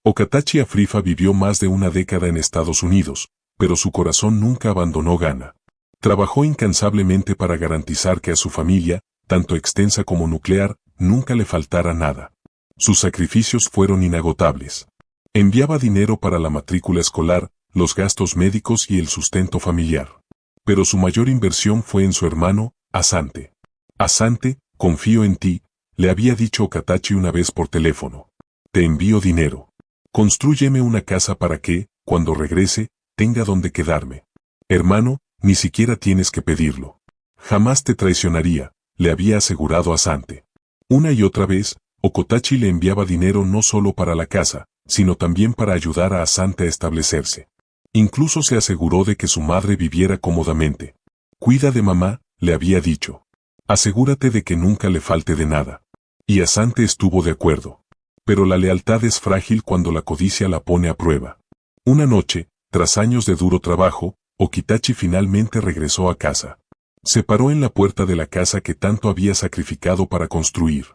Okatachi Afrifa vivió más de una década en Estados Unidos, pero su corazón nunca abandonó Ghana. Trabajó incansablemente para garantizar que a su familia, tanto extensa como nuclear, nunca le faltara nada. Sus sacrificios fueron inagotables. Enviaba dinero para la matrícula escolar, los gastos médicos y el sustento familiar. Pero su mayor inversión fue en su hermano, Asante. Asante, confío en ti, le había dicho Okatachi una vez por teléfono. Te envío dinero. Constrúyeme una casa para que, cuando regrese, tenga donde quedarme. Hermano, ni siquiera tienes que pedirlo. Jamás te traicionaría, le había asegurado Asante. Una y otra vez, Okatachi le enviaba dinero no solo para la casa, sino también para ayudar a Asante a establecerse. Incluso se aseguró de que su madre viviera cómodamente. Cuida de mamá, le había dicho. Asegúrate de que nunca le falte de nada. Y Asante estuvo de acuerdo. Pero la lealtad es frágil cuando la codicia la pone a prueba. Una noche, tras años de duro trabajo, Okatachi finalmente regresó a casa. Se paró en la puerta de la casa que tanto había sacrificado para construir.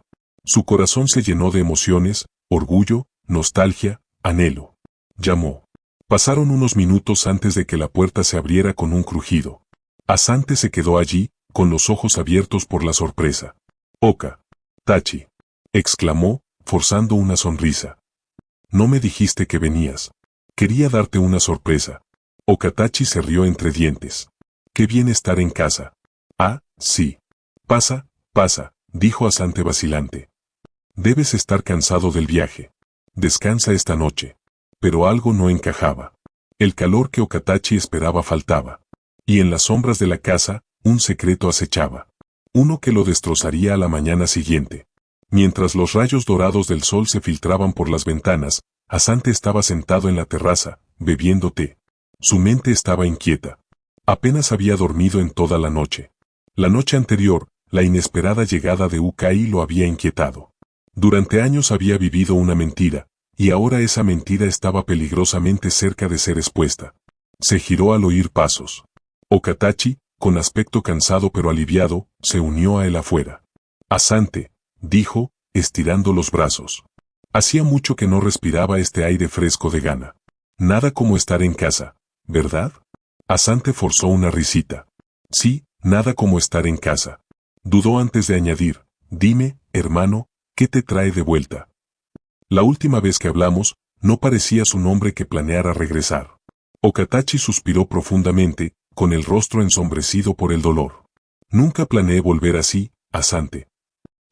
Su corazón se llenó de emociones, orgullo, nostalgia, anhelo. Llamó. Pasaron unos minutos antes de que la puerta se abriera con un crujido. Asante se quedó allí, con los ojos abiertos por la sorpresa. Okatachi, exclamó, forzando una sonrisa. No me dijiste que venías. Quería darte una sorpresa. Okatachi se rió entre dientes. Qué bien estar en casa. Ah, sí. Pasa, dijo Asante vacilante. Debes estar cansado del viaje. Descansa esta noche. Pero algo no encajaba. El calor que Okatachi esperaba faltaba. Y en las sombras de la casa, un secreto acechaba. Uno que lo destrozaría a la mañana siguiente. Mientras los rayos dorados del sol se filtraban por las ventanas, Asante estaba sentado en la terraza, bebiendo té. Su mente estaba inquieta. Apenas había dormido en toda la noche. La noche anterior, la inesperada llegada de Ukai lo había inquietado. Durante años había vivido una mentira, y ahora esa mentira estaba peligrosamente cerca de ser expuesta. Se giró al oír pasos. Okatachi, con aspecto cansado pero aliviado, se unió a él afuera. Asante, dijo, estirando los brazos. Hacía mucho que no respiraba este aire fresco de Ghana. Nada como estar en casa, ¿verdad? Asante forzó una risita. Sí, nada como estar en casa. Dudó antes de añadir, dime, hermano, ¿qué te trae de vuelta? La última vez que hablamos, no parecías un hombre que planeara regresar. Okatachi suspiró profundamente, con el rostro ensombrecido por el dolor. Nunca planeé volver así, Asante.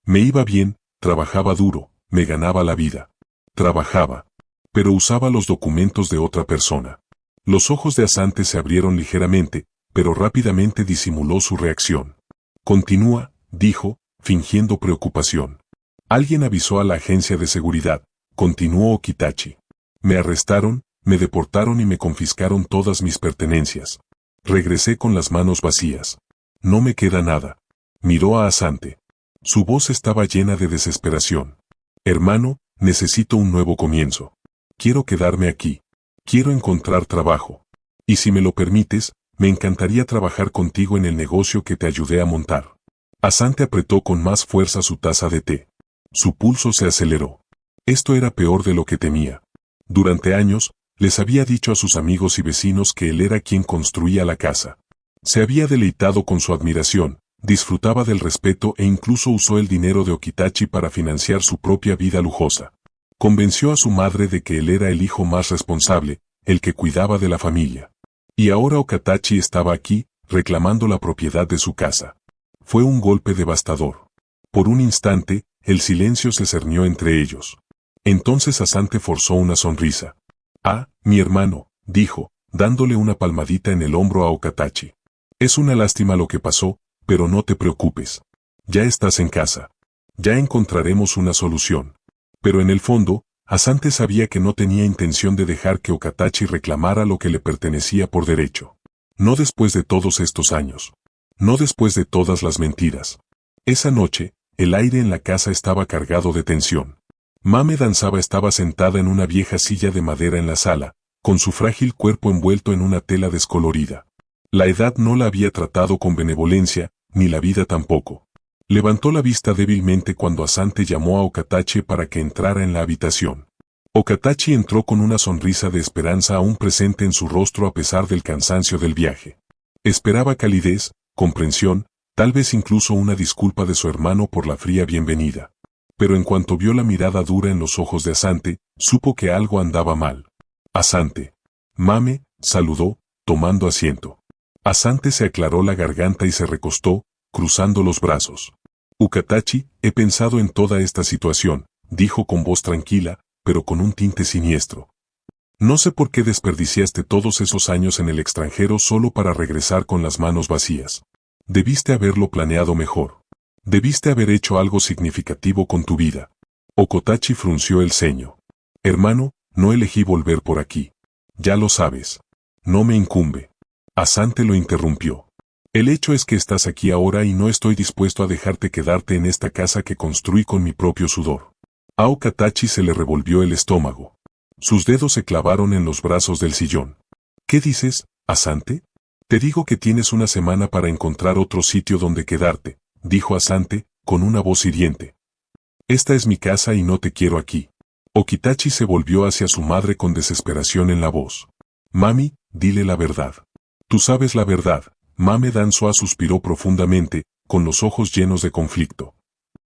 Me iba bien, trabajaba duro, me ganaba la vida. Trabajaba. Pero usaba los documentos de otra persona. Los ojos de Asante se abrieron ligeramente, pero rápidamente disimuló su reacción. Continúa, dijo, fingiendo preocupación. Alguien avisó a la agencia de seguridad, continuó Okatachi. Me arrestaron, me deportaron y me confiscaron todas mis pertenencias. Regresé con las manos vacías. No me queda nada. Miró a Asante. Su voz estaba llena de desesperación. Hermano, necesito un nuevo comienzo. Quiero quedarme aquí. Quiero encontrar trabajo. Y si me lo permites, me encantaría trabajar contigo en el negocio que te ayudé a montar. Asante apretó con más fuerza su taza de té. Su pulso se aceleró. Esto era peor de lo que temía. Durante años, les había dicho a sus amigos y vecinos que él era quien construía la casa. Se había deleitado con su admiración, disfrutaba del respeto e incluso usó el dinero de Okatachi para financiar su propia vida lujosa. Convenció a su madre de que él era el hijo más responsable, el que cuidaba de la familia. Y ahora Okatachi estaba aquí, reclamando la propiedad de su casa. Fue un golpe devastador. Por un instante, el silencio se cernió entre ellos. Entonces Asante forzó una sonrisa. Ah, mi hermano, dijo, dándole una palmadita en el hombro a Okatachi. Es una lástima lo que pasó, pero no te preocupes. Ya estás en casa. Ya encontraremos una solución. Pero en el fondo, Asante sabía que no tenía intención de dejar que Okatachi reclamara lo que le pertenecía por derecho. No después de todos estos años. No después de todas las mentiras. Esa noche, el aire en la casa estaba cargado de tensión. Mame Danzaba estaba sentada en una vieja silla de madera en la sala, con su frágil cuerpo envuelto en una tela descolorida. La edad no la había tratado con benevolencia, ni la vida tampoco. Levantó la vista débilmente cuando Asante llamó a Okatachi para que entrara en la habitación. Okatachi entró con una sonrisa de esperanza aún presente en su rostro a pesar del cansancio del viaje. Esperaba calidez, comprensión, tal vez incluso una disculpa de su hermano por la fría bienvenida. Pero en cuanto vio la mirada dura en los ojos de Asante, supo que algo andaba mal. Asante. Mame, saludó, tomando asiento. Asante se aclaró la garganta y se recostó, cruzando los brazos. Okatachi, he pensado en toda esta situación, dijo con voz tranquila, pero con un tinte siniestro. No sé por qué desperdiciaste todos esos años en el extranjero solo para regresar con las manos vacías. Debiste haberlo planeado mejor. Debiste haber hecho algo significativo con tu vida. Okatachi frunció el ceño. Hermano, no elegí volver por aquí. Ya lo sabes. No me incumbe. Asante lo interrumpió. El hecho es que estás aquí ahora y no estoy dispuesto a dejarte quedarte en esta casa que construí con mi propio sudor. A Okatachi se le revolvió el estómago. Sus dedos se clavaron en los brazos del sillón. ¿Qué dices, Asante? Te digo que tienes una semana para encontrar otro sitio donde quedarte, dijo Asante, con una voz hiriente. Esta es mi casa y no te quiero aquí. Okatachi se volvió hacia su madre con desesperación en la voz. Mami, dile la verdad. Tú sabes la verdad. Mame Danzoa suspiró profundamente, con los ojos llenos de conflicto.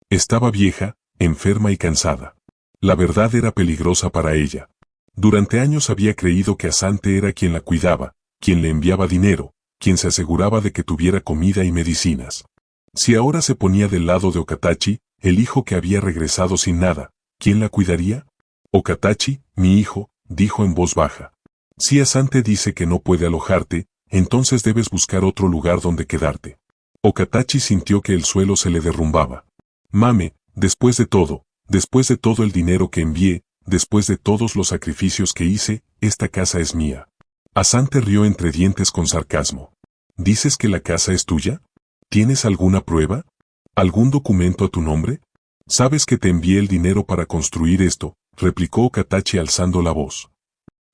Estaba vieja, enferma y cansada. La verdad era peligrosa para ella. Durante años había creído que Asante era quien la cuidaba, quien le enviaba dinero, quien se aseguraba de que tuviera comida y medicinas. Si ahora se ponía del lado de Okatachi, el hijo que había regresado sin nada, ¿quién la cuidaría? Okatachi, mi hijo, dijo en voz baja. Si Asante dice que no puede alojarte, entonces debes buscar otro lugar donde quedarte. Okatachi sintió que el suelo se le derrumbaba. Mame, después de todo el dinero que envié, después de todos los sacrificios que hice, esta casa es mía. Asante rió entre dientes con sarcasmo. ¿Dices que la casa es tuya? ¿Tienes alguna prueba? ¿Algún documento a tu nombre? ¿Sabes que te envié el dinero para construir esto?, replicó Okatachi alzando la voz.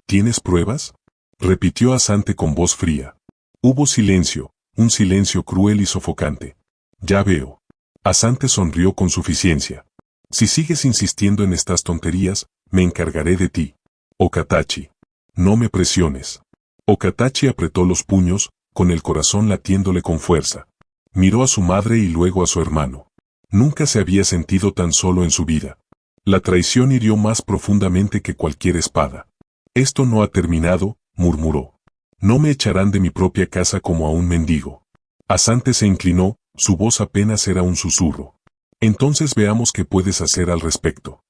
¿Tienes pruebas?, repitió Asante con voz fría. Hubo silencio, un silencio cruel y sofocante. Ya veo. Asante sonrió con suficiencia. Si sigues insistiendo en estas tonterías, me encargaré de ti. Okatachi. No me presiones. Okatachi apretó los puños, con el corazón latiéndole con fuerza. Miró a su madre y luego a su hermano. Nunca se había sentido tan solo en su vida. La traición hirió más profundamente que cualquier espada. Esto no ha terminado, murmuró. No me echarán de mi propia casa como a un mendigo. Asante se inclinó, su voz apenas era un susurro. Entonces veamos qué puedes hacer al respecto.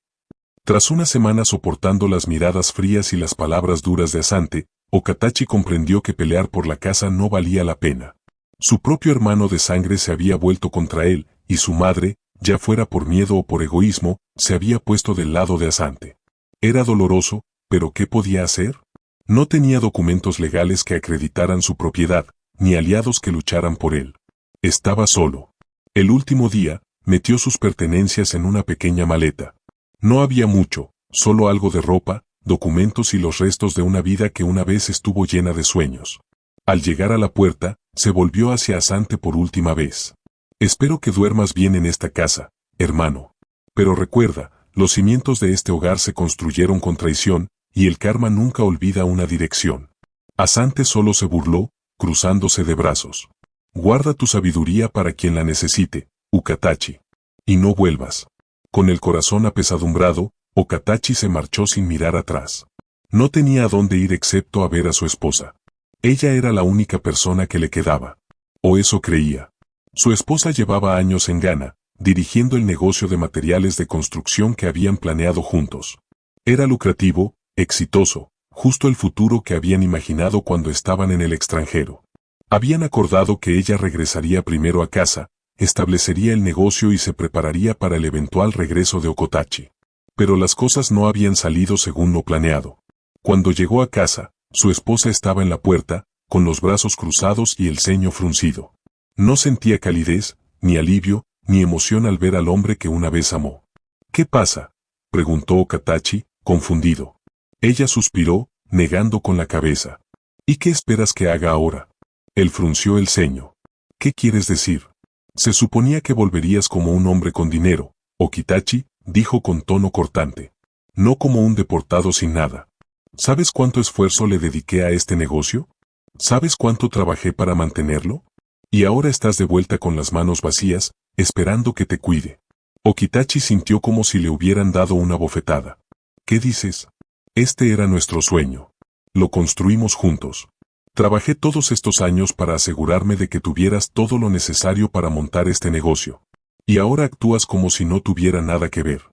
Tras una semana soportando las miradas frías y las palabras duras de Asante, Okatachi comprendió que pelear por la casa no valía la pena. Su propio hermano de sangre se había vuelto contra él, y su madre, ya fuera por miedo o por egoísmo, se había puesto del lado de Asante. Era doloroso, pero ¿qué podía hacer? No tenía documentos legales que acreditaran su propiedad, ni aliados que lucharan por él. Estaba solo. El último día, metió sus pertenencias en una pequeña maleta. No había mucho, solo algo de ropa, documentos y los restos de una vida que una vez estuvo llena de sueños. Al llegar a la puerta, se volvió hacia Asante por última vez. Espero que duermas bien en esta casa, hermano. Pero recuerda, los cimientos de este hogar se construyeron con traición, y el karma nunca olvida una dirección. Asante solo se burló, cruzándose de brazos. Guarda tu sabiduría para quien la necesite, Okatachi. Y no vuelvas. Con el corazón apesadumbrado, Okatachi se marchó sin mirar atrás. No tenía a dónde ir excepto a ver a su esposa. Ella era la única persona que le quedaba. O eso creía. Su esposa llevaba años en Ghana, dirigiendo el negocio de materiales de construcción que habían planeado juntos. Era lucrativo, exitoso, justo el futuro que habían imaginado cuando estaban en el extranjero. Habían acordado que ella regresaría primero a casa, establecería el negocio y se prepararía para el eventual regreso de Okatachi. Pero las cosas no habían salido según lo planeado. Cuando llegó a casa, su esposa estaba en la puerta, con los brazos cruzados y el ceño fruncido. No sentía calidez, ni alivio, ni emoción al ver al hombre que una vez amó. ¿Qué pasa?, preguntó Okatachi, confundido. Ella suspiró, negando con la cabeza. ¿Y qué esperas que haga ahora? Él frunció el ceño. ¿Qué quieres decir? Se suponía que volverías como un hombre con dinero, Okatachi, dijo con tono cortante. no como un deportado sin nada. ¿Sabes cuánto esfuerzo le dediqué a este negocio? ¿Sabes cuánto trabajé para mantenerlo? Y ahora estás de vuelta con las manos vacías, esperando que te cuide. Okitachi sintió como si le hubieran dado una bofetada. ¿Qué dices? Este era nuestro sueño. Lo construimos juntos. Trabajé todos estos años para asegurarme de que tuvieras todo lo necesario para montar este negocio. Y ahora actúas como si no tuviera nada que ver.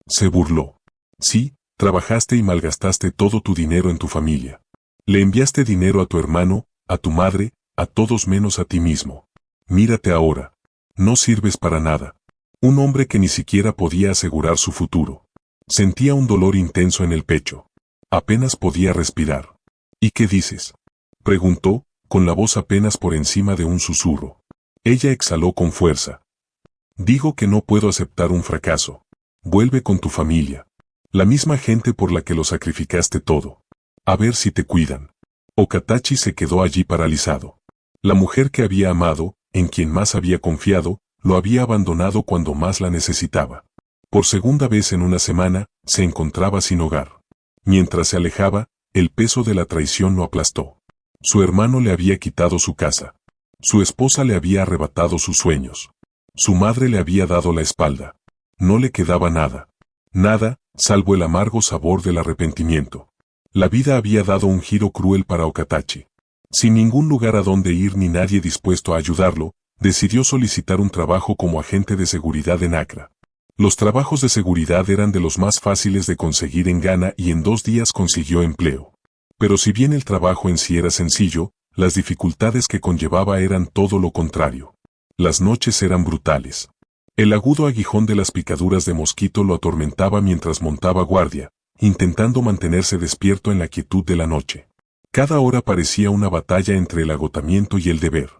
Se burló. Sí, trabajaste y malgastaste todo tu dinero en tu familia. Le enviaste dinero a tu hermano, a tu madre, a todos menos a ti mismo. Mírate ahora. No sirves para nada. Un hombre que ni siquiera podía asegurar su futuro. Sentía un dolor intenso en el pecho. Apenas podía respirar. ¿Y qué dices? Preguntó, con la voz apenas por encima de un susurro. Ella exhaló con fuerza. Digo que no puedo aceptar un fracaso. Vuelve con tu familia. La misma gente por la que lo sacrificaste todo. A ver si te cuidan. Okatachi se quedó allí paralizado. La mujer que había amado, en quien más había confiado, lo había abandonado cuando más la necesitaba. Por segunda vez en una semana, se encontraba sin hogar. Mientras se alejaba, el peso de la traición lo aplastó. Su hermano le había quitado su casa. Su esposa le había arrebatado sus sueños. Su madre le había dado la espalda. No le quedaba nada. Nada, salvo el amargo sabor del arrepentimiento. La vida había dado un giro cruel para Okatachi. Sin ningún lugar a donde ir ni nadie dispuesto a ayudarlo, decidió solicitar un trabajo como agente de seguridad en Accra. Los trabajos de seguridad eran de los más fáciles de conseguir en Ghana y en 2 días consiguió empleo. Pero si bien el trabajo en sí era sencillo, las dificultades que conllevaba eran todo lo contrario. Las noches eran brutales. El agudo aguijón de las picaduras de mosquito lo atormentaba mientras montaba guardia, intentando mantenerse despierto en la quietud de la noche. Cada hora parecía una batalla entre el agotamiento y el deber.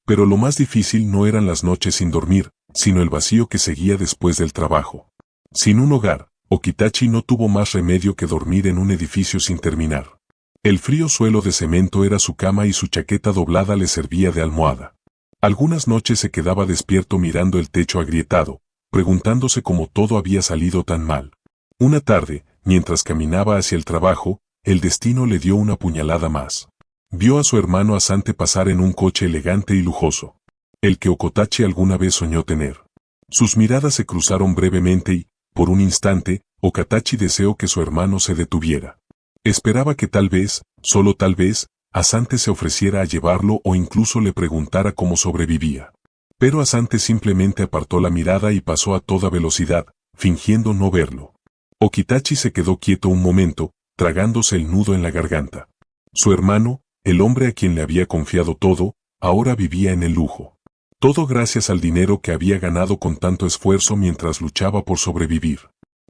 Pero lo más difícil no eran las noches sin dormir, sino el vacío que seguía después del trabajo. Sin un hogar, Okitachi no tuvo más remedio que dormir en un edificio sin terminar. El frío suelo de cemento era su cama y su chaqueta doblada le servía de almohada. Algunas noches se quedaba despierto mirando el techo agrietado, preguntándose cómo todo había salido tan mal. Una tarde, mientras caminaba hacia el trabajo, el destino le dio una puñalada más. Vio a su hermano Asante pasar en un coche elegante y lujoso. El que Okatachi alguna vez soñó tener. Sus miradas se cruzaron brevemente y, por un instante, Okatachi deseó que su hermano se detuviera. Esperaba que tal vez, solo tal vez, Asante se ofreciera a llevarlo o incluso le preguntara cómo sobrevivía. Pero Asante simplemente apartó la mirada y pasó a toda velocidad, fingiendo no verlo. Okitachi se quedó quieto un momento, tragándose el nudo en la garganta. Su hermano, el hombre a quien le había confiado todo, ahora vivía en el lujo. Todo gracias al dinero que había ganado con tanto esfuerzo mientras luchaba por sobrevivir.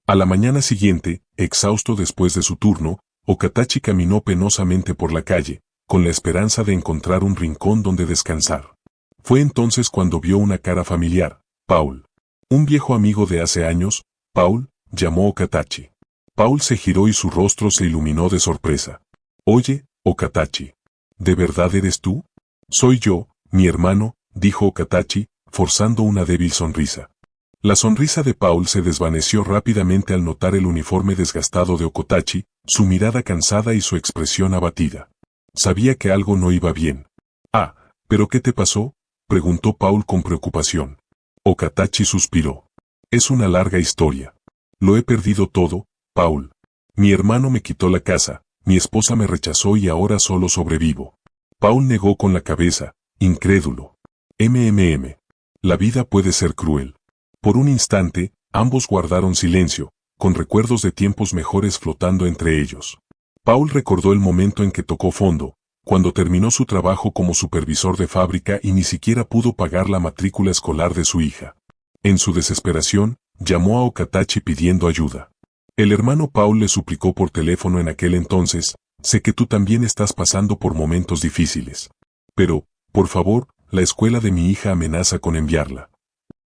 A la mañana siguiente, exhausto después de su turno, Okatachi caminó penosamente por la calle, con la esperanza de encontrar un rincón donde descansar. Fue entonces cuando vio una cara familiar, Paul. Un viejo amigo de hace años, Paul, llamó Okatachi. Paul se giró y su rostro se iluminó de sorpresa. Oye, Okatachi, ¿de verdad eres tú? Soy yo, mi hermano, dijo Okatachi, forzando una débil sonrisa. La sonrisa de Paul se desvaneció rápidamente al notar el uniforme desgastado de Okatachi, su mirada cansada y su expresión abatida. Sabía que algo no iba bien. Ah, ¿pero qué te pasó? Preguntó Paul con preocupación. Okatachi suspiró. Es una larga historia. Lo he perdido todo, Paul. Mi hermano me quitó la casa, mi esposa me rechazó y ahora solo sobrevivo. Paul negó con la cabeza, incrédulo. La vida puede ser cruel. Por un instante, ambos guardaron silencio, con recuerdos de tiempos mejores flotando entre ellos. Paul recordó el momento en que tocó fondo, cuando terminó su trabajo como supervisor de fábrica y ni siquiera pudo pagar la matrícula escolar de su hija. En su desesperación, llamó a Okatachi pidiendo ayuda. El hermano Paul le suplicó por teléfono en aquel entonces, sé que tú también estás pasando por momentos difíciles. Pero, por favor, la escuela de mi hija amenaza con enviarla.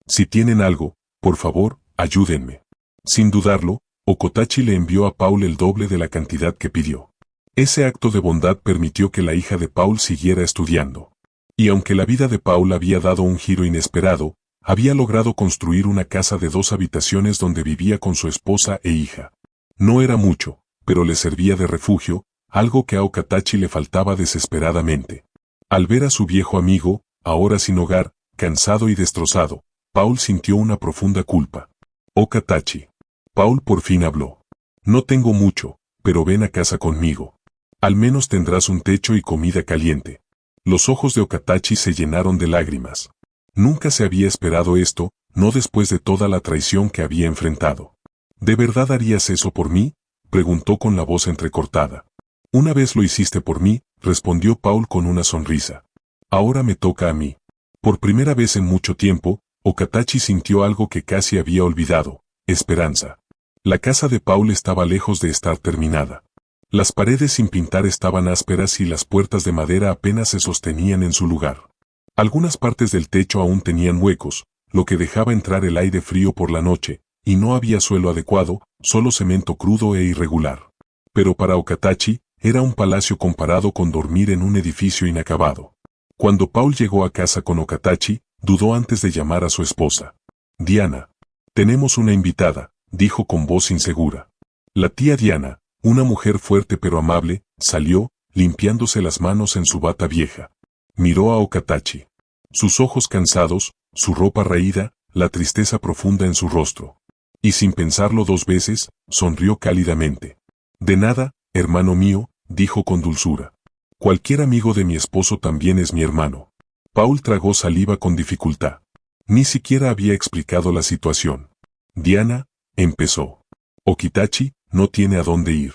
Si tienen algo, por favor, ayúdenme. Sin dudarlo, Okatachi le envió a Paul el doble de la cantidad que pidió. Ese acto de bondad permitió que la hija de Paul siguiera estudiando. Y aunque la vida de Paul había dado un giro inesperado, había logrado construir una casa de 2 habitaciones donde vivía con su esposa e hija. No era mucho, pero le servía de refugio, algo que a Okatachi le faltaba desesperadamente. Al ver a su viejo amigo, ahora sin hogar, cansado y destrozado, Paul sintió una profunda culpa. Okatachi. Paul por fin habló. No tengo mucho, pero ven a casa conmigo. Al menos tendrás un techo y comida caliente. Los ojos de Okatachi se llenaron de lágrimas. Nunca se había esperado esto, no después de toda la traición que había enfrentado. ¿De verdad harías eso por mí?, preguntó con la voz entrecortada. Una vez lo hiciste por mí, respondió Paul con una sonrisa. Ahora me toca a mí. Por primera vez en mucho tiempo, Okatachi sintió algo que casi había olvidado: esperanza. La casa de Paul estaba lejos de estar terminada. Las paredes sin pintar estaban ásperas y las puertas de madera apenas se sostenían en su lugar. Algunas partes del techo aún tenían huecos, lo que dejaba entrar el aire frío por la noche, y no había suelo adecuado, solo cemento crudo e irregular. Pero para Okatachi, era un palacio comparado con dormir en un edificio inacabado. Cuando Paul llegó a casa con Okatachi, dudó antes de llamar a su esposa. Diana. Tenemos una invitada, dijo con voz insegura. La tía Diana, una mujer fuerte pero amable, salió, limpiándose las manos en su bata vieja. Miró a Okatachi. Sus ojos cansados, su ropa raída, la tristeza profunda en su rostro. Y sin pensarlo dos veces, sonrió cálidamente. De nada, hermano mío, dijo con dulzura. Cualquier amigo de mi esposo también es mi hermano. Paul tragó saliva con dificultad. Ni siquiera había explicado la situación. Diana, empezó. Okatachi no tiene a dónde ir.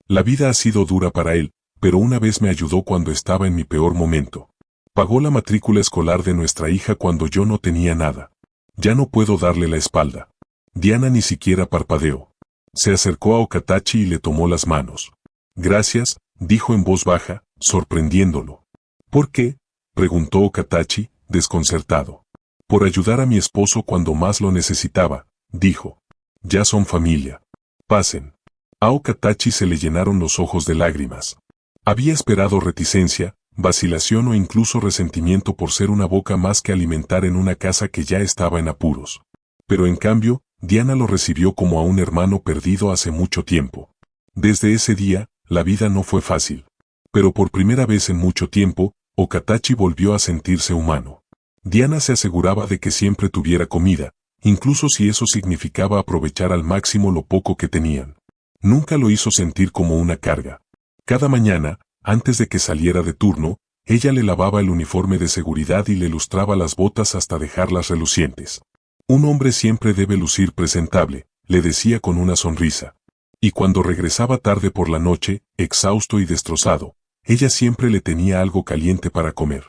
La vida ha sido dura para él, pero una vez me ayudó cuando estaba en mi peor momento. Pagó la matrícula escolar de nuestra hija cuando yo no tenía nada. Ya no puedo darle la espalda. Diana ni siquiera parpadeó. Se acercó a Okatachi y le tomó las manos. Gracias, dijo en voz baja, sorprendiéndolo. ¿Por qué?, preguntó Okatachi, desconcertado. Por ayudar a mi esposo cuando más lo necesitaba, dijo. Ya son familia. Pasen. A Okatachi se le llenaron los ojos de lágrimas. Había esperado reticencia, vacilación o incluso resentimiento por ser una boca más que alimentar en una casa que ya estaba en apuros. Pero en cambio, Diana lo recibió como a un hermano perdido hace mucho tiempo. Desde ese día, la vida no fue fácil. Pero por primera vez en mucho tiempo, Okatachi volvió a sentirse humano. Diana se aseguraba de que siempre tuviera comida, incluso si eso significaba aprovechar al máximo lo poco que tenían. Nunca lo hizo sentir como una carga. Cada mañana, antes de que saliera de turno, ella le lavaba el uniforme de seguridad y le lustraba las botas hasta dejarlas relucientes. Un hombre siempre debe lucir presentable, le decía con una sonrisa. Y cuando regresaba tarde por la noche, exhausto y destrozado, ella siempre le tenía algo caliente para comer.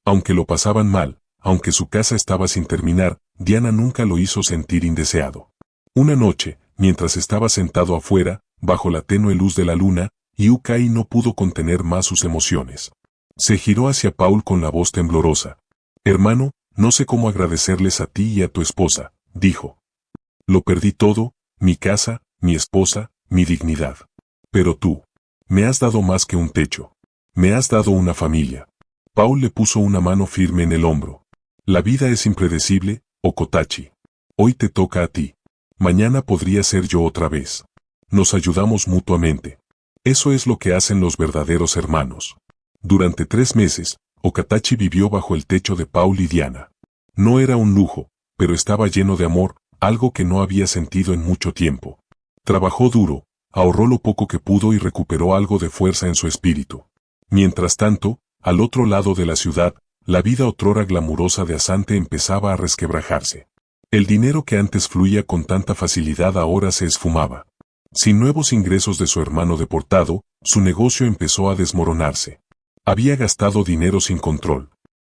Aunque lo pasaban mal, aunque su casa estaba sin terminar, Diana nunca lo hizo sentir indeseado. Una noche, mientras estaba sentado afuera, bajo la tenue luz de la luna, Yukai no pudo contener más sus emociones. Se giró hacia Paul con la voz temblorosa. Hermano, no sé cómo agradecerles a ti y a tu esposa, dijo. Lo perdí todo, mi casa, mi esposa, mi dignidad. Pero tú, me has dado más que un techo. Me has dado una familia. Paul le puso una mano firme en el hombro. La vida es impredecible, Okatachi. Hoy te toca a ti. Mañana podría ser yo otra vez. Nos ayudamos mutuamente. Eso es lo que hacen los verdaderos hermanos. Durante 3 meses, Okatachi vivió bajo el techo de Paul y Diana. No era un lujo, pero estaba lleno de amor, algo que no había sentido en mucho tiempo. Trabajó duro, ahorró lo poco que pudo y recuperó algo de fuerza en su espíritu. Mientras tanto, al otro lado de la ciudad, la vida otrora glamurosa de Asante empezaba a resquebrajarse. El dinero que antes fluía con tanta facilidad ahora se esfumaba. Sin nuevos ingresos de su hermano deportado, su negocio empezó a desmoronarse. Había gastado dinero sin control.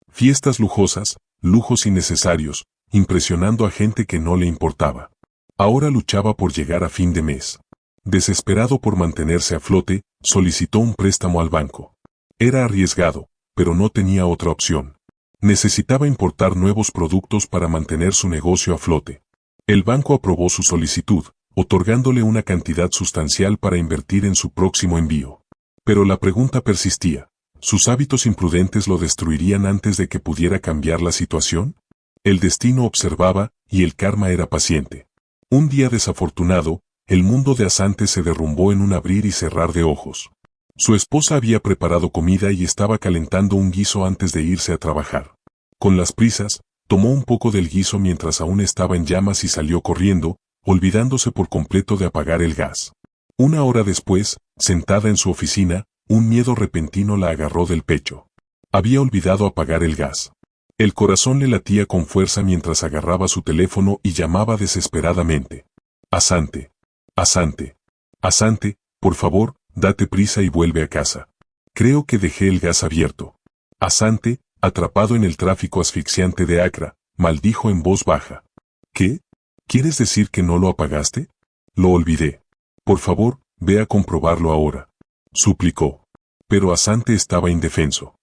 Fiestas lujosas, lujos innecesarios, impresionando a gente que no le importaba. Ahora luchaba por llegar a fin de mes. Desesperado por mantenerse a flote, solicitó un préstamo al banco. Era arriesgado, pero no tenía otra opción. Necesitaba importar nuevos productos para mantener su negocio a flote. El banco aprobó su solicitud, otorgándole una cantidad sustancial para invertir en su próximo envío. Pero la pregunta persistía. ¿Sus hábitos imprudentes lo destruirían antes de que pudiera cambiar la situación? El destino observaba, y el karma era paciente. Un día desafortunado, el mundo de Asante se derrumbó en un abrir y cerrar de ojos. Su esposa había preparado comida y estaba calentando un guiso antes de irse a trabajar. Con las prisas, tomó un poco del guiso mientras aún estaba en llamas y salió corriendo, olvidándose por completo de apagar el gas. Una hora después, sentada en su oficina, un miedo repentino la agarró del pecho. Había olvidado apagar el gas. El corazón le latía con fuerza mientras agarraba su teléfono y llamaba desesperadamente. Asante. Asante. Asante, por favor, date prisa y vuelve a casa. Creo que dejé el gas abierto. Asante, atrapado en el tráfico asfixiante de Accra, maldijo en voz baja. ¿Qué? ¿Quieres decir que no lo apagaste? Lo olvidé. Por favor, ve a comprobarlo ahora. Suplicó. Pero Asante estaba indefenso.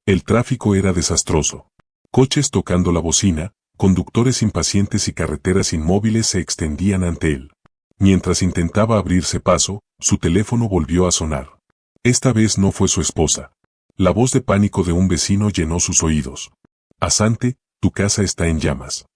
El tráfico era desastroso. Coches tocando la bocina, conductores impacientes y carreteras inmóviles se extendían ante él. Mientras intentaba abrirse paso, su teléfono volvió a sonar. Esta vez no fue su esposa. La voz de pánico de un vecino llenó sus oídos. Asante, tu casa está en llamas.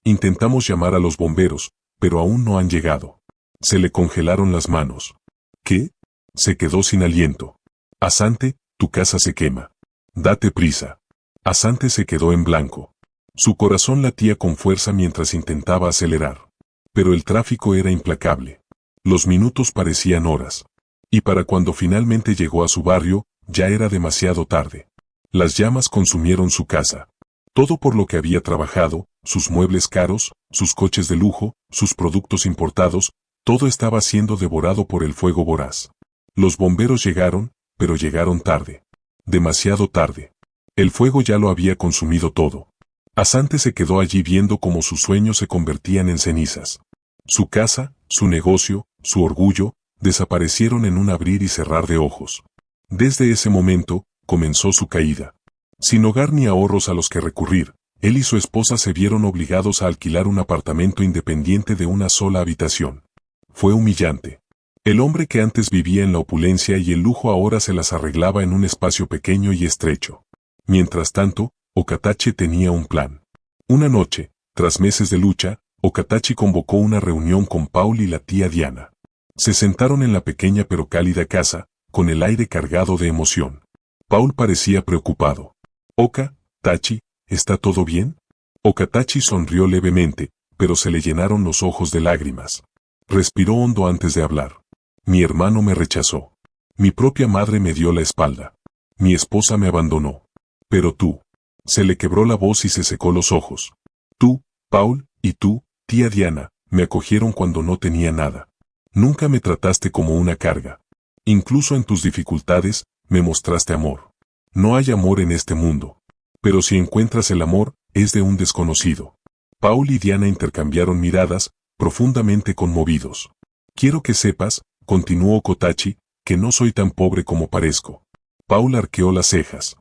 Intentamos llamar a los bomberos, pero aún no han llegado. Se le congelaron las manos. ¿Qué? Se quedó sin aliento. Asante, tu casa se quema. Date prisa. Asante se quedó en blanco. Su corazón latía con fuerza mientras intentaba acelerar. Pero el tráfico era implacable. Los minutos parecían horas. Y para cuando finalmente llegó a su barrio, ya era demasiado tarde. Las llamas consumieron su casa. Todo por lo que había trabajado, sus muebles caros, sus coches de lujo, sus productos importados, todo estaba siendo devorado por el fuego voraz. Los bomberos llegaron, pero llegaron tarde. Demasiado tarde. El fuego ya lo había consumido todo. Asante se quedó allí viendo cómo sus sueños se convertían en cenizas. Su casa, su negocio, su orgullo, desaparecieron en un abrir y cerrar de ojos. Desde ese momento, comenzó su caída. Sin hogar ni ahorros a los que recurrir, él y su esposa se vieron obligados a alquilar un apartamento independiente de una sola habitación. Fue humillante. El hombre que antes vivía en la opulencia y el lujo ahora se las arreglaba en un espacio pequeño y estrecho. Mientras tanto, Okatachi tenía un plan. Una noche, tras meses de lucha, Okatachi convocó una reunión con Paul y la tía Diana. Se sentaron en la pequeña pero cálida casa, con el aire cargado de emoción. Paul parecía preocupado. Okatachi, ¿está todo bien? Okatachi sonrió levemente, pero se le llenaron los ojos de lágrimas. Respiró hondo antes de hablar. Mi hermano me rechazó. Mi propia madre me dio la espalda. Mi esposa me abandonó. Pero tú. Se le quebró la voz y se secó los ojos. Tú, Paul, y tú, tía Diana, me acogieron cuando no tenía nada. Nunca me trataste como una carga. Incluso en tus dificultades, me mostraste amor. No hay amor en este mundo. Pero si encuentras el amor, es de un desconocido. Paul y Diana intercambiaron miradas, profundamente conmovidos. Quiero que sepas, continuó Okatachi, que no soy tan pobre como parezco. Paul arqueó las cejas.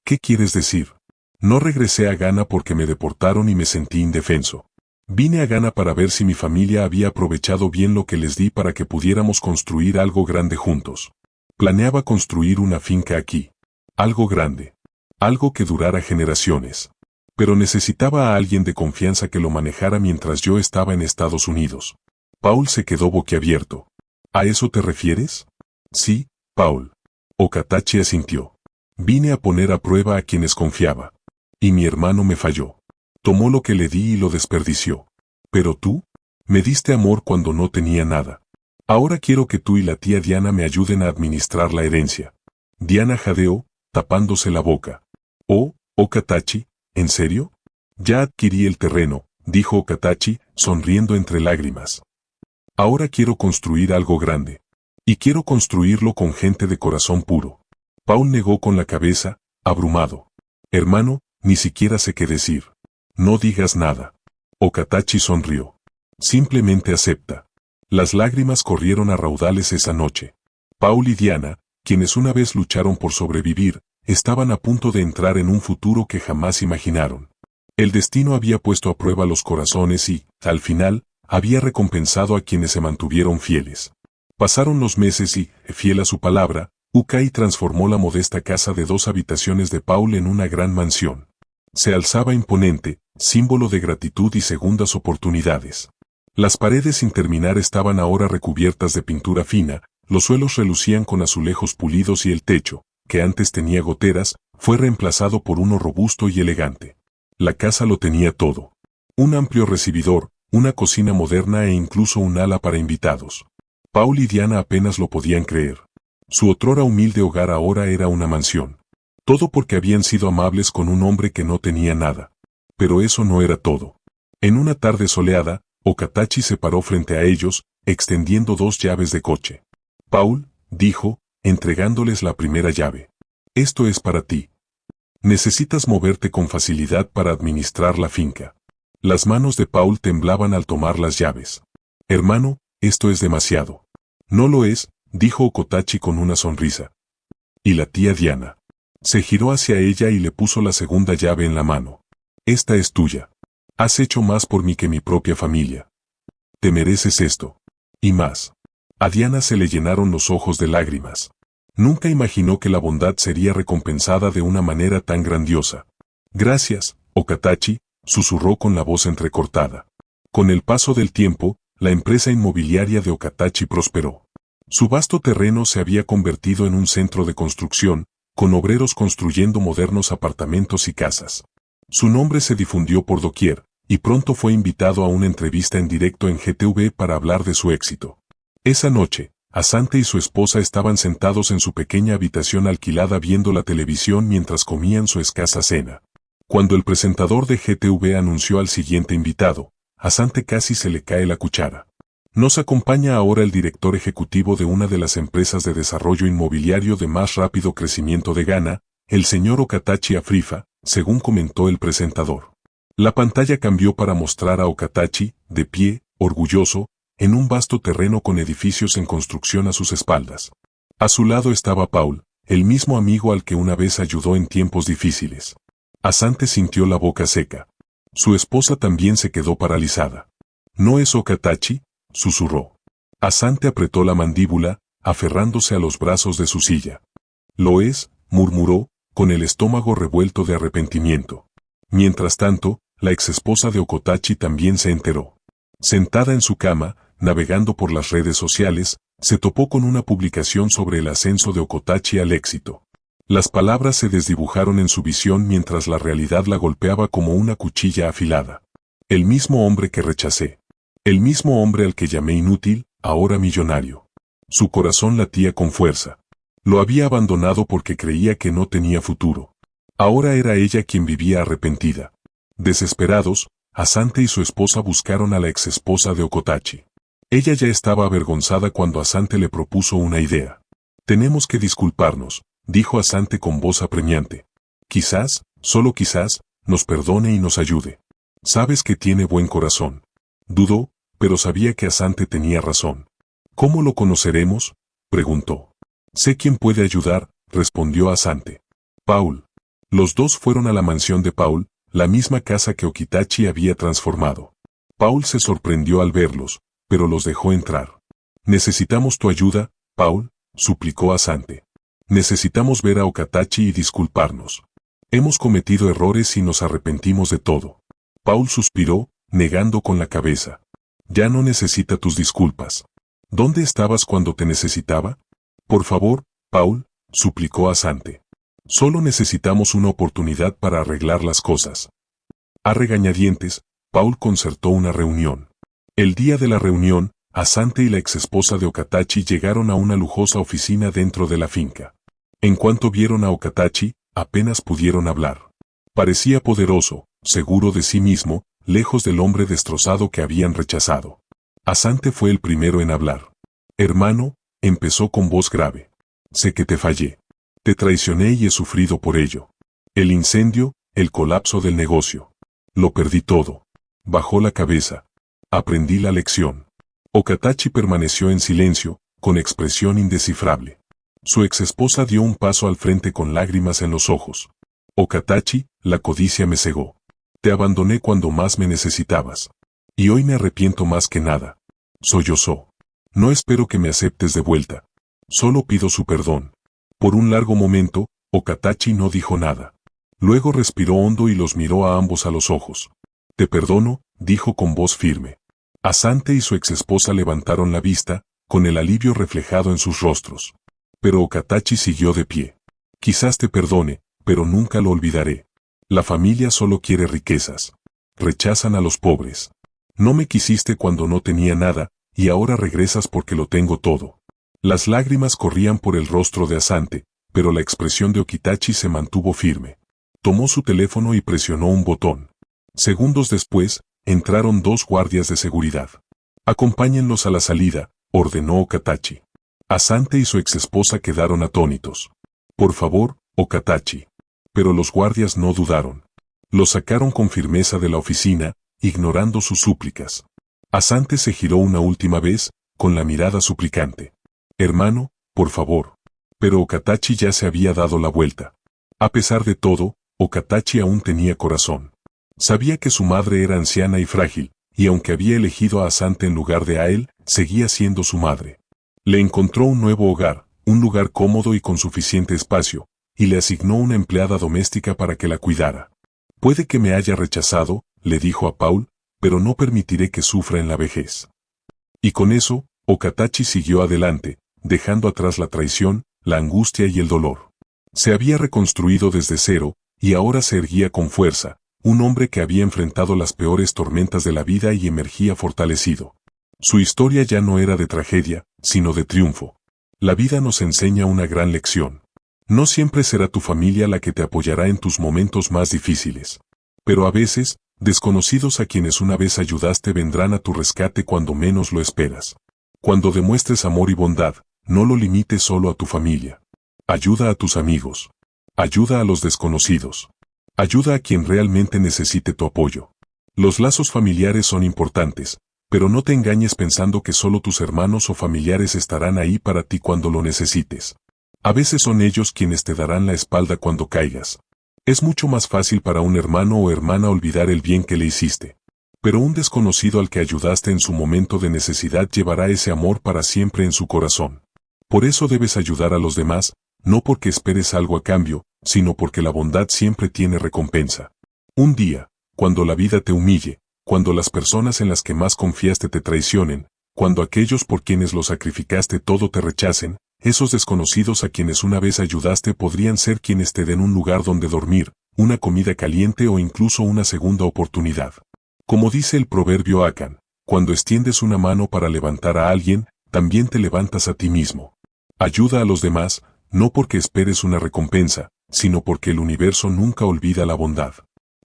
¿Qué quieres decir? No regresé a Ghana porque me deportaron y me sentí indefenso. Vine a Ghana para ver si mi familia había aprovechado bien lo que les di para que pudiéramos construir algo grande juntos. Planeaba construir una finca aquí. Algo grande. Algo que durara generaciones. Pero necesitaba a alguien de confianza que lo manejara mientras yo estaba en Estados Unidos. Paul se quedó boquiabierto. ¿A eso te refieres? Sí, Paul. Okatachi asintió. Vine a poner a prueba a quienes confiaba. Y mi hermano me falló. Tomó lo que le di y lo desperdició. Pero tú, me diste amor cuando no tenía nada. Ahora quiero que tú y la tía Diana me ayuden a administrar la herencia. Diana jadeó, tapándose la boca. Oh, Okatachi, ¿en serio? Ya adquirí el terreno, dijo Okatachi, sonriendo entre lágrimas. Ahora quiero construir algo grande. Y quiero construirlo con gente de corazón puro. Paul negó con la cabeza, abrumado. Hermano, ni siquiera sé qué decir. No digas nada. Okatachi sonrió. Simplemente acepta. Las lágrimas corrieron a raudales esa noche. Paul y Diana, quienes una vez lucharon por sobrevivir, estaban a punto de entrar en un futuro que jamás imaginaron. El destino había puesto a prueba los corazones y, al final, había recompensado a quienes se mantuvieron fieles. Pasaron los meses y, fiel a su palabra, Ukai transformó la modesta casa de 2 habitaciones de Paul en una gran mansión. Se alzaba imponente, símbolo de gratitud y segundas oportunidades. Las paredes sin terminar estaban ahora recubiertas de pintura fina, los suelos relucían con azulejos pulidos y el techo, que antes tenía goteras, fue reemplazado por uno robusto y elegante. La casa lo tenía todo. Un amplio recibidor, una cocina moderna e incluso un ala para invitados. Paul y Diana apenas lo podían creer. Su otrora humilde hogar ahora era una mansión. Todo porque habían sido amables con un hombre que no tenía nada. Pero eso no era todo. En una tarde soleada, Okatachi se paró frente a ellos, extendiendo 2 llaves de coche. Paul, dijo, entregándoles la primera llave. Esto es para ti. Necesitas moverte con facilidad para administrar la finca. Las manos de Paul temblaban al tomar las llaves. Hermano, esto es demasiado. No lo es, dijo Okatachi con una sonrisa. Y la tía Diana. Se giró hacia ella y le puso la segunda llave en la mano. Esta es tuya. Has hecho más por mí que mi propia familia. Te mereces esto. Y más. A Diana se le llenaron los ojos de lágrimas. Nunca imaginó que la bondad sería recompensada de una manera tan grandiosa. Gracias, Okatachi, susurró con la voz entrecortada. Con el paso del tiempo, la empresa inmobiliaria de Okatachi prosperó. Su vasto terreno se había convertido en un centro de construcción, con obreros construyendo modernos apartamentos y casas. Su nombre se difundió por doquier, y pronto fue invitado a una entrevista en directo en GTV para hablar de su éxito. Esa noche, Asante y su esposa estaban sentados en su pequeña habitación alquilada viendo la televisión mientras comían su escasa cena. Cuando el presentador de GTV anunció al siguiente invitado, Asante casi se le cae la cuchara. Nos acompaña ahora el director ejecutivo de una de las empresas de desarrollo inmobiliario de más rápido crecimiento de Ghana, el señor Okatachi Afrifa, según comentó el presentador. La pantalla cambió para mostrar a Okatachi, de pie, orgulloso, en un vasto terreno con edificios en construcción a sus espaldas. A su lado estaba Paul, el mismo amigo al que una vez ayudó en tiempos difíciles. Asante sintió la boca seca. Su esposa también se quedó paralizada. ¿No es Okatachi?, susurró. Asante apretó la mandíbula, aferrándose a los brazos de su silla. Lo es, murmuró, con el estómago revuelto de arrepentimiento. Mientras tanto, la exesposa de Okatachi también se enteró. Sentada en su cama, navegando por las redes sociales, se topó con una publicación sobre el ascenso de Okatachi al éxito. Las palabras se desdibujaron en su visión mientras la realidad la golpeaba como una cuchilla afilada. El mismo hombre que rechacé. El mismo hombre al que llamé inútil, ahora millonario. Su corazón latía con fuerza. Lo había abandonado porque creía que no tenía futuro. Ahora era ella quien vivía arrepentida. Desesperados, Asante y su esposa buscaron a la exesposa de Okatachi. Ella ya estaba avergonzada cuando Asante le propuso una idea. Tenemos que disculparnos, dijo Asante con voz apremiante. Quizás, solo quizás, nos perdone y nos ayude. Sabes que tiene buen corazón. Dudó, pero sabía que Asante tenía razón. ¿Cómo lo conoceremos?, preguntó. Sé quién puede ayudar, respondió Asante. Paul. Los dos fueron a la mansión de Paul, la misma casa que Okatachi había transformado. Paul se sorprendió al verlos, pero los dejó entrar. Necesitamos tu ayuda, Paul, suplicó Asante. Necesitamos ver a Okatachi y disculparnos. Hemos cometido errores y nos arrepentimos de todo. Paul suspiró, negando con la cabeza. Ya no necesita tus disculpas. ¿Dónde estabas cuando te necesitaba? Por favor, Paul, suplicó Asante. Solo necesitamos una oportunidad para arreglar las cosas. A regañadientes, Paul concertó una reunión. El día de la reunión, Asante y la exesposa de Okatachi llegaron a una lujosa oficina dentro de la finca. En cuanto vieron a Okatachi, apenas pudieron hablar. Parecía poderoso, seguro de sí mismo, lejos del hombre destrozado que habían rechazado. Asante fue el primero en hablar. Hermano, empezó con voz grave. Sé que te fallé. Te traicioné y he sufrido por ello. El incendio, el colapso del negocio. Lo perdí todo. Bajó la cabeza. Aprendí la lección. Okatachi permaneció en silencio, con expresión indescifrable. Su exesposa dio un paso al frente con lágrimas en los ojos. Okatachi, la codicia me cegó. Te abandoné cuando más me necesitabas. Y hoy me arrepiento más que nada. Sollozó. No espero que me aceptes de vuelta. Solo pido su perdón. Por un largo momento, Okatachi no dijo nada. Luego respiró hondo y los miró a ambos a los ojos. Te perdono, dijo con voz firme. Asante y su exesposa levantaron la vista, con el alivio reflejado en sus rostros. Pero Okatachi siguió de pie. Quizás te perdone, pero nunca lo olvidaré. La familia solo quiere riquezas. Rechazan a los pobres. No me quisiste cuando no tenía nada, y ahora regresas porque lo tengo todo. Las lágrimas corrían por el rostro de Asante, pero la expresión de Okatachi se mantuvo firme. Tomó su teléfono y presionó un botón. Segundos después, entraron 2 guardias de seguridad. Acompáñenlos a la salida, ordenó Okatachi. Asante y su exesposa quedaron atónitos. Por favor, Okatachi. Pero los guardias no dudaron. Lo sacaron con firmeza de la oficina, ignorando sus súplicas. Asante se giró una última vez, con la mirada suplicante. Hermano, por favor. Pero Okatachi ya se había dado la vuelta. A pesar de todo, Okatachi aún tenía corazón. Sabía que su madre era anciana y frágil, y aunque había elegido a Asante en lugar de a él, seguía siendo su madre. Le encontró un nuevo hogar, un lugar cómodo y con suficiente espacio, y le asignó una empleada doméstica para que la cuidara. Puede que me haya rechazado, le dijo a Paul, pero no permitiré que sufra en la vejez. Y con eso, Okatachi siguió adelante, dejando atrás la traición, la angustia y el dolor. Se había reconstruido desde cero, y ahora se erguía con fuerza, un hombre que había enfrentado las peores tormentas de la vida y emergía fortalecido. Su historia ya no era de tragedia, sino de triunfo. La vida nos enseña una gran lección. No siempre será tu familia la que te apoyará en tus momentos más difíciles. Pero a veces, desconocidos a quienes una vez ayudaste vendrán a tu rescate cuando menos lo esperas. Cuando demuestres amor y bondad, no lo limites solo a tu familia. Ayuda a tus amigos. Ayuda a los desconocidos. Ayuda a quien realmente necesite tu apoyo. Los lazos familiares son importantes, pero no te engañes pensando que solo tus hermanos o familiares estarán ahí para ti cuando lo necesites. A veces son ellos quienes te darán la espalda cuando caigas. Es mucho más fácil para un hermano o hermana olvidar el bien que le hiciste. Pero un desconocido al que ayudaste en su momento de necesidad llevará ese amor para siempre en su corazón. Por eso debes ayudar a los demás, no porque esperes algo a cambio, sino porque la bondad siempre tiene recompensa. Un día, cuando la vida te humille, cuando las personas en las que más confiaste te traicionen, cuando aquellos por quienes lo sacrificaste todo te rechacen, esos desconocidos a quienes una vez ayudaste podrían ser quienes te den un lugar donde dormir, una comida caliente o incluso una segunda oportunidad. Como dice el proverbio Akan, cuando extiendes una mano para levantar a alguien, también te levantas a ti mismo. Ayuda a los demás, no porque esperes una recompensa, sino porque el universo nunca olvida la bondad.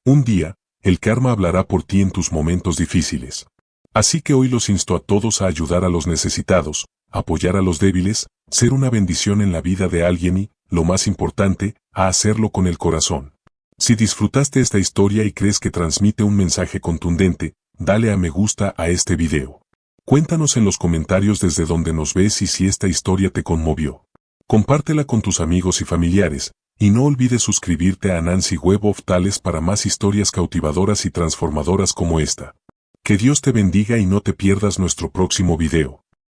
Un día, el karma hablará por ti en tus momentos difíciles. Así que hoy los insto a todos a ayudar a los necesitados, apoyar a los débiles, ser una bendición en la vida de alguien y, lo más importante, a hacerlo con el corazón. Si disfrutaste esta historia y crees que transmite un mensaje contundente, dale a me gusta a este video. Cuéntanos en los comentarios desde donde nos ves y si esta historia te conmovió. Compártela con tus amigos y familiares, y no olvides suscribirte a Nancy Web of Tales para más historias cautivadoras y transformadoras como esta. Que Dios te bendiga y no te pierdas nuestro próximo video.